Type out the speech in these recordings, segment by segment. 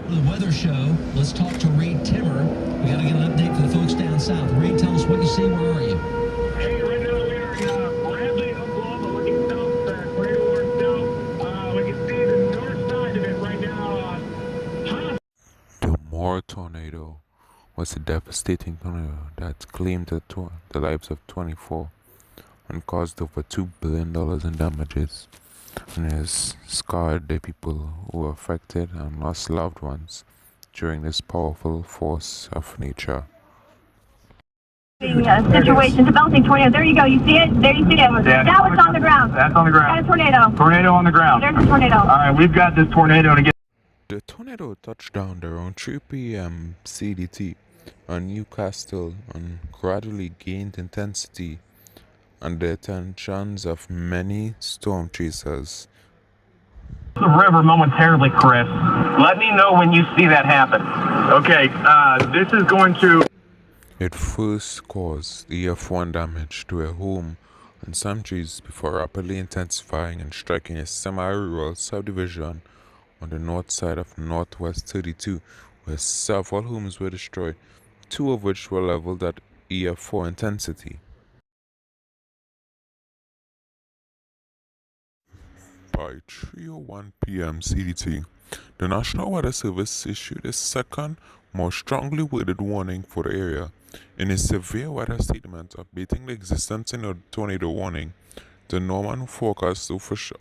The weather show. Let's talk to Reed Timmer. We got to get an update for the folks down south. Reed, tell us what you see. Where are you? Hey, right now we are in Bradley, Oklahoma, looking south, tornado warning south. We can see the north side of it right now. The Moore tornado was a devastating tornado that claimed the lives of 24 and caused over $2 billion in damages, and has scarred the people who were affected and lost loved ones during this powerful force of nature. Situation, developing tornado. There you go. You see it? There you see it. Now it's on the ground. That's on the ground. Got a tornado. Tornado on the ground. There's a tornado. All right, we've got this tornado to get. The tornado touched down around 3 p.m. CDT on Newcastle and gradually gained intensity and the attentions of many storm chasers. The river momentarily, Chris. Let me know when you see that happen. Okay, this is going to. It first caused EF1 damage to a home and some trees before rapidly intensifying and striking a semi-rural subdivision on the north side of Northwest 32, where several homes were destroyed, 2 of which were leveled at EF4 intensity. By 3:01 p.m. CDT, the National Weather Service issued a second, more strongly worded warning for the area. In a severe weather statement updating the existence in a tornado warning, the Norman Forecast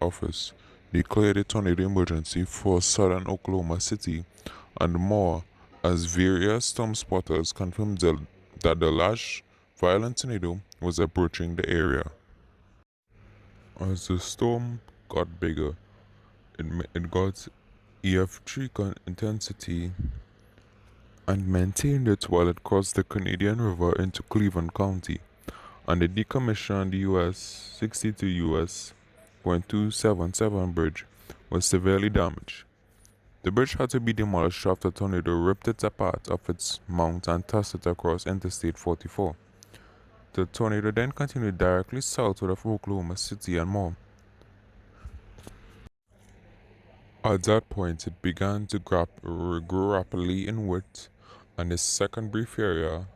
Office declared a tornado emergency for southern Oklahoma City and more, as various storm spotters confirmed that the large, violent tornado was approaching the area. As the storm got bigger, it got EF3 intensity and maintained it while it crossed the Canadian River into Cleveland County, and the decommissioned US 62 US .277 bridge was severely damaged. The bridge had to be demolished after a tornado ripped it apart of its mount and tossed it across Interstate 44. The tornado then continued directly southward of Oklahoma City and more. At that point, it began to grow rapidly in width, and a second brief area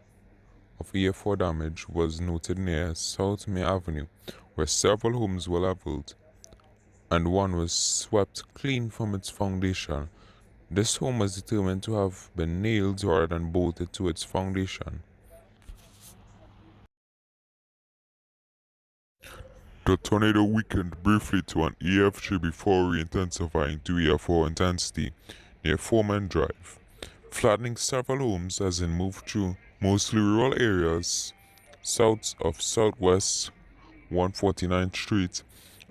of EF4 damage was noted near South May Avenue, where several homes were leveled, and one was swept clean from its foundation. This home was determined to have been nailed rather than bolted to its foundation. The tornado weakened briefly to an EF3 before re-intensifying to EF4 intensity near Foreman Drive, flattening several homes as it moved through mostly rural areas south of Southwest 149th Street.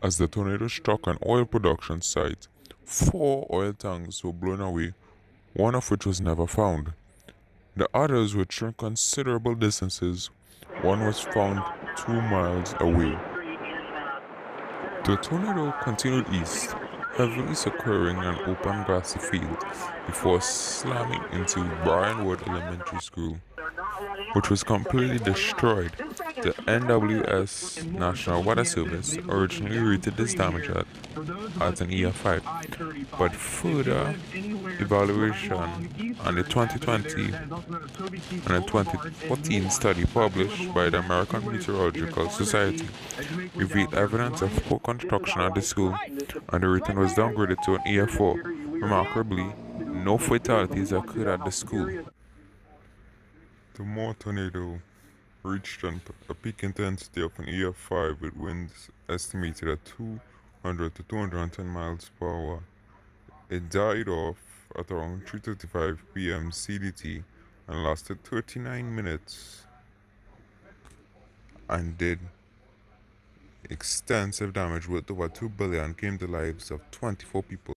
As the tornado struck an oil production site, 4 oil tanks were blown away, one of which was never found. The others were thrown considerable distances. One was found 2 miles away. The tornado continued east, heavily securing an open grassy field before slamming into Briarwood Elementary School, which was completely destroyed. The NWS National Weather Service originally rated this damage at an EF5, but further evaluation and the 2020 and a 2014 study published by the American Meteorological Society revealed evidence of poor construction at the school, and the rating was downgraded to an EF4. Remarkably, no fatalities occurred at the school. The Moore tornado reached a peak intensity of an EF5 with winds estimated at 200 to 210 miles per hour. It died off at around 3:35 p.m. CDT and lasted 39 minutes and did extensive damage worth over $2 billion, claimed the lives of 24 people.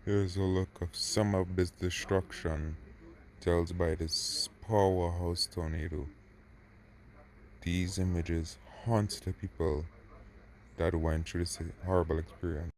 Here's a look of some of this destruction dealt by this powerhouse tornado. These images haunt the people that went through this horrible experience.